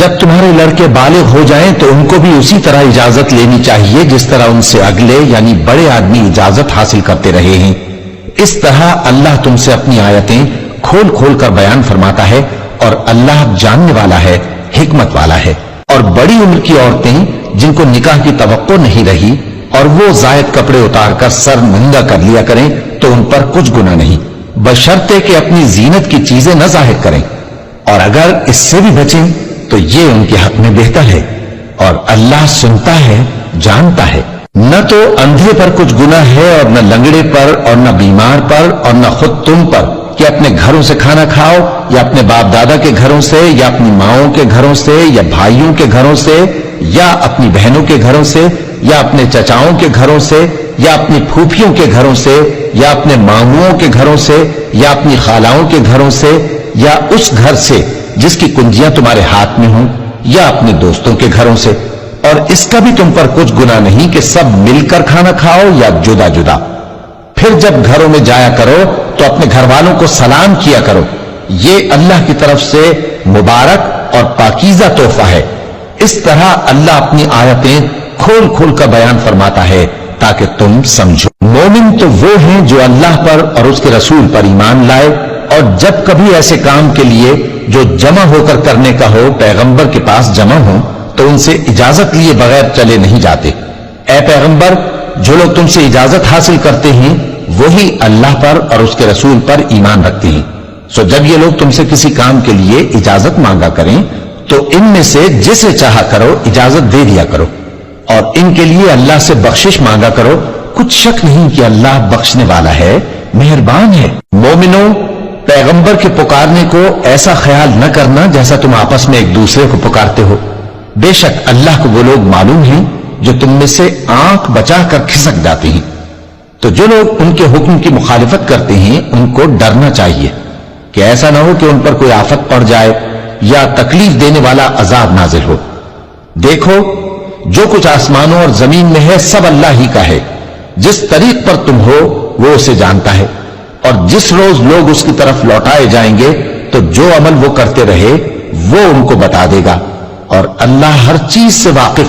جب تمہارے لڑکے بالغ ہو جائیں تو ان کو بھی اسی طرح اجازت لینی چاہیے جس طرح ان سے اگلے یعنی بڑے آدمی اجازت حاصل کرتے رہے ہیں۔ اس طرح اللہ تم سے اپنی آیتیں کھول کھول کر بیان فرماتا ہے، اور اللہ جاننے والا ہے، حکمت والا ہے۔ اور بڑی عمر کی عورتیں جن کو نکاح کی توقع نہیں رہی اور وہ زائد کپڑے اتار کر سر ننگا کر لیا کریں تو ان پر کچھ گناہ نہیں، بشرطے کہ اپنی زینت کی چیزیں نہ ظاہر کریں، اور اگر اس سے بھی بچیں تو یہ ان کے حق میں بہتر ہے، اور اللہ سنتا ہے، جانتا ہے۔ نہ تو اندھے پر کچھ گناہ ہے اور نہ لنگڑے پر اور نہ بیمار پر اور نہ خود تم پر کہ اپنے گھروں سے کھانا کھاؤ یا اپنے باپ دادا کے گھروں سے یا اپنی ماؤں کے گھروں سے یا بھائیوں کے گھروں سے یا اپنی بہنوں کے گھروں سے یا اپنے چچاؤں کے گھروں سے یا اپنی پھوپھیوں کے گھروں سے یا اپنے ماموؤں کے گھروں سے یا اپنی خالاؤں کے گھروں سے یا اس گھر سے جس کی کنجیاں تمہارے ہاتھ میں ہوں یا اپنے دوستوں کے گھروں سے، اور اس کا بھی تم پر کچھ گناہ نہیں کہ سب مل کر کھانا کھاؤ یا جدا جدا۔ پھر جب گھروں میں جایا کرو تو اپنے گھر والوں کو سلام کیا کرو، یہ اللہ کی طرف سے مبارک اور پاکیزہ تحفہ ہے۔ اس طرح اللہ اپنی آیتیں کھول کھول کر بیان فرماتا ہے تاکہ تم سمجھو۔ مومن تو وہ ہیں جو اللہ پر اور اس کے رسول پر ایمان لائے، اور جب کبھی ایسے کام کے لیے جو جمع ہو کر کرنے کا ہو پیغمبر کے پاس جمع ہو تو ان سے اجازت لیے بغیر چلے نہیں جاتے۔ اے پیغمبر، جو لوگ تم سے اجازت حاصل کرتے ہیں وہی اللہ پر اور اس کے رسول پر ایمان رکھتے ہیں، سو جب یہ لوگ تم سے کسی کام کے لیے اجازت مانگا کریں تو ان میں سے جسے چاہا کرو اجازت دے دیا کرو، اور ان کے لیے اللہ سے بخشش مانگا کرو، کچھ شک نہیں کہ اللہ بخشنے والا ہے، مہربان ہے۔ مومنوں، پیغمبر کے پکارنے کو ایسا خیال نہ کرنا جیسا تم آپس میں ایک دوسرے کو پکارتے ہو، بے شک اللہ کو وہ لوگ معلوم ہیں جو تم میں سے آنکھ بچا کر کھسک جاتے ہیں۔ تو جو لوگ ان کے حکم کی مخالفت کرتے ہیں ان کو ڈرنا چاہیے کہ ایسا نہ ہو کہ ان پر کوئی آفت پڑ جائے یا تکلیف دینے والا عذاب نازل ہو۔ دیکھو، جو کچھ آسمانوں اور زمین میں ہے سب اللہ ہی کا ہے، جس طریق پر تم ہو وہ اسے جانتا ہے، اور جس روز لوگ اس کی طرف لوٹائے جائیں گے تو جو عمل وہ کرتے رہے وہ ان کو بتا دے گا، اور اللہ ہر چیز سے واقف